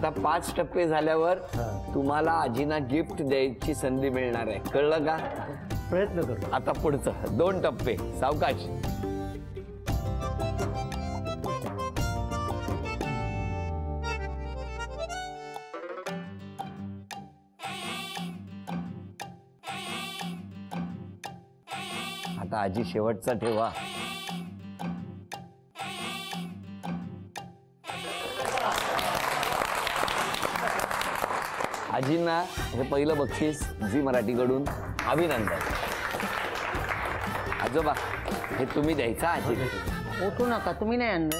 आता 5 टप्पे झाल्यावर तुम्हाला आजीना गिफ्ट द्यायची संधी मिळणार आहे, कळलं का? प्रयत्न करतो. आता पुढचं 2 टप्पे, सावकाश. आता आजी शेवटचा ठेवा. आजींना हे पहिलं बक्षीस झी मराठीकडून अभिनंदन. आजोबा हे तुम्ही द्यायचा आजी. उठू नका, तुम्ही नाही आणलं.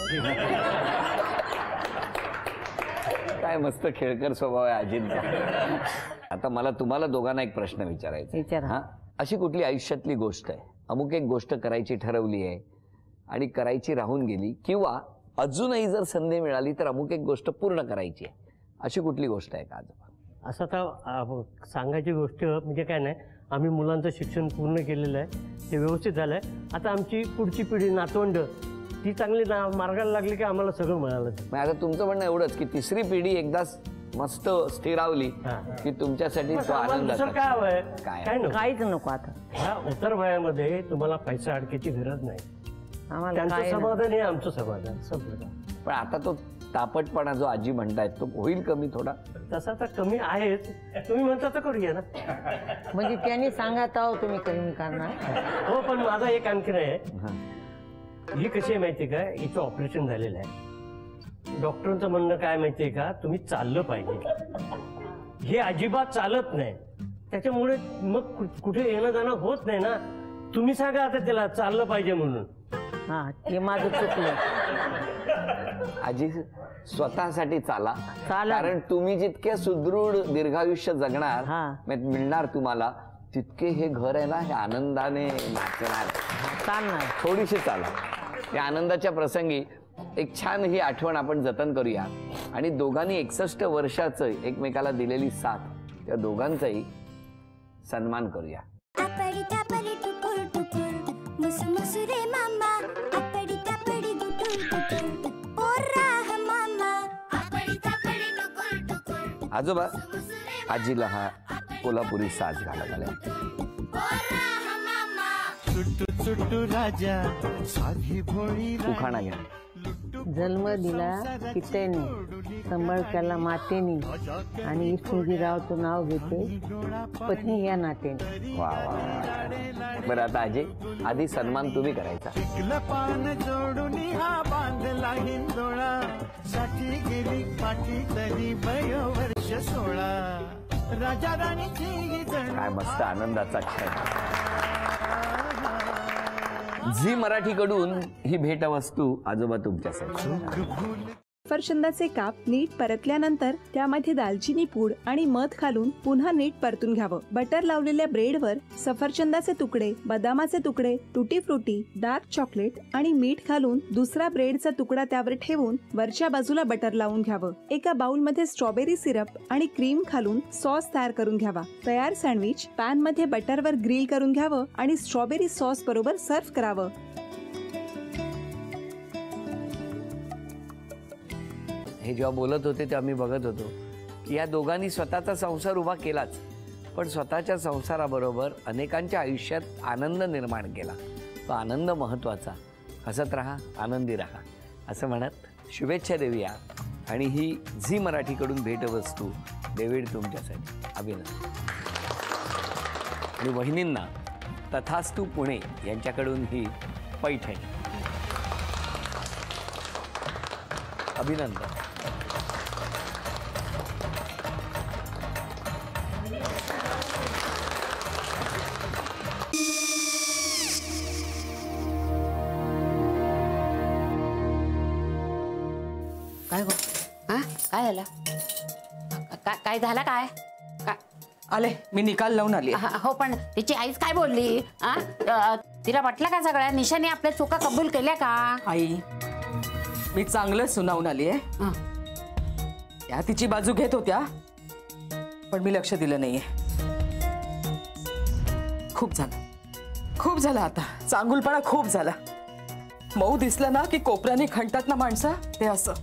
काय मस्त खेळकर स्वभाव आहे आजींचा. आता मला तुम्हाला दोघांना एक प्रश्न विचारायचा. हा, अशी कुठली आयुष्यातली गोष्ट आहे, अमुक एक गोष्ट करायची ठरवली आहे आणि करायची राहून गेली, किंवा अजूनही जर संधी मिळाली तर अमुक एक गोष्ट पूर्ण करायची आहे, अशी कुठली गोष्ट आहे का आजोबा? असं तर सांगायची गोष्ट म्हणजे काय नाही, आम्ही मुलांचं शिक्षण पूर्ण केलेलं आहे, ते व्यवस्थित झालं आहे. आता आमची पुढची पिढी नातवंड ती चांगली मार्गाला लागली की आम्हाला सगळं मिळालं. आता तुमचं म्हणणं एवढंच की तिसरी पिढी एकदा मस्त स्थिरावली की तुमच्यासाठी तो आनंद. काय हवंय? काहीच नको. आता ह्या उतर वयामध्ये तुम्हाला पैसा अडकेची गरज नाही. त्यांचं समाधान हे आमचं समाधान संपलं. पण आता तो तापटपणा जो आजी म्हणतायत तो होईल कमी थोडा? तसा तर कमी आहेच, तुम्ही म्हणता तर करूया ना. म्हणजे त्यांनी सांगत आहो तुम्ही कमी करणार. हो, पण माझा एक आणखीन आहे. ही कशी आहे माहितीये का, हिचं ऑपरेशन झालेलं आहे. डॉक्टरांचं म्हणणं काय माहितीये का, तुम्ही चाललं पाहिजे. हे अजिबात चालत नाही, त्याच्यामुळे मग कुठे येणं जाणं होत नाही ना. तुम्ही सांगा आता त्याला चाललं पाहिजे म्हणून. हा, हे माझं चुकलं. आजी स्वतःसाठी चाला, कारण तुम्ही जितके सुदृढ दीर्घायुष्य जगणार मिळणार तुम्हाला, तितके हे घर आहे ना हे आनंदाने नाचणार. चालणार. थोडीशी चाला. या आनंदाच्या प्रसंगी एक छान ही आठवण आपण जतन करूया आणि दोघांनी 61 वर्षाचं एकमेकाला दिलेली साथ, त्या दोघांचाही सन्मान करूया. आजोबा आजीला हा कोल्हापुरी साज घालत आलाय. उखाणा घ्या. जन्म दिला पित्याने, सांभाळ केला मातेने, आणि इष्टरावचं नाव घेते पत्नी या नात्याने. वा वा. बरं आता आजी, आधी सन्मान तुम्ही करायचा. काय मस्त आनंदाचा क्षण. झी मराठीकडून ही भेटवस्तू आजोबा तुमच्यासाठी. सफरचंदाचे काप नीट परतल्यानंतर त्यामध्ये दालचिनी पूड आणि मध घालून पुन्हा नीट परतून घ्यावं. बटर लावलेल्या ब्रेडवर सफरचंदाचे तुकडे, बदामाचे तुकडे, टुटी फ्रुटी, डार्क चॉकलेट आणि मीठ घालून दुसरा ब्रेडचा तुकडा त्यावर ठेवून वरच्या बाजूला बटर लावून घ्यावं. एका बाउलमध्ये स्ट्रॉबेरी सिरप आणि क्रीम घालून सॉस तयार करून घ्यावा. तयार सँडविच पॅन मध्ये बटरवर ग्रिल करून घ्यावं आणि स्ट्रॉबेरी सॉस बरोबर सर्व्ह करावं. हे जेव्हा बोलत होते तेव्हा मी बघत होतो की या दोघांनी स्वतःचा संसार उभा केलाच, पण स्वतःच्या संसाराबरोबर अनेकांच्या आयुष्यात आनंद निर्माण केला. तो आनंद महत्त्वाचा. हसत राहा, आनंदी राहा असं म्हणत शुभेच्छा देऊया. आणि ही झी मराठीकडून भेटवस्तू डेव्हिड तुमच्यासाठी. अभिनंदन. आणि वहिनींना तथास्तू पुणे यांच्याकडून ही पैठणी. अभिनंदन. काय झालं? काय झालं? काय आले मी निकाल लावून आली. हो, पण तिची आईच काय बोलली? तिला वाटलं का सगळ्या निशाने आपल्या चुका कबूल केल्या का? आई मी चांगलं सुनावून आली आहे. त्या तिची बाजू घेत होत्या, पण मी लक्ष दिलं नाहीये. खूप झालं आता. चांगुलपणा खूप झाला. मऊ दिसलं ना की कोपऱ्याने खणतात ना माणसं, ते असं.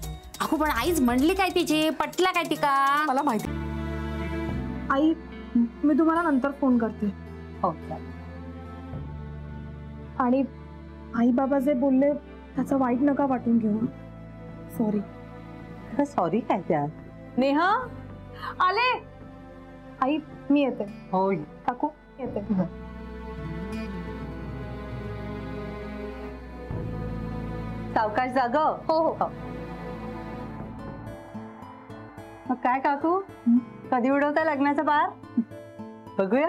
काकू पण आईच म्हणली काय तिची, पटला काय तिका? मला माहिती. आई मी तुम्हाला नंतर फोन करते. हो आणि आई बाबा जे बोलले त्याचं वाईट नका वाटून घेऊ. सॉरी. सॉरी काय त्या नेहा आले. आई मी येते. हो काकू येते. सावकाश जाग. हो हो. मग काय काकू, कधी उडवता लग्नाचा बार? बघूया.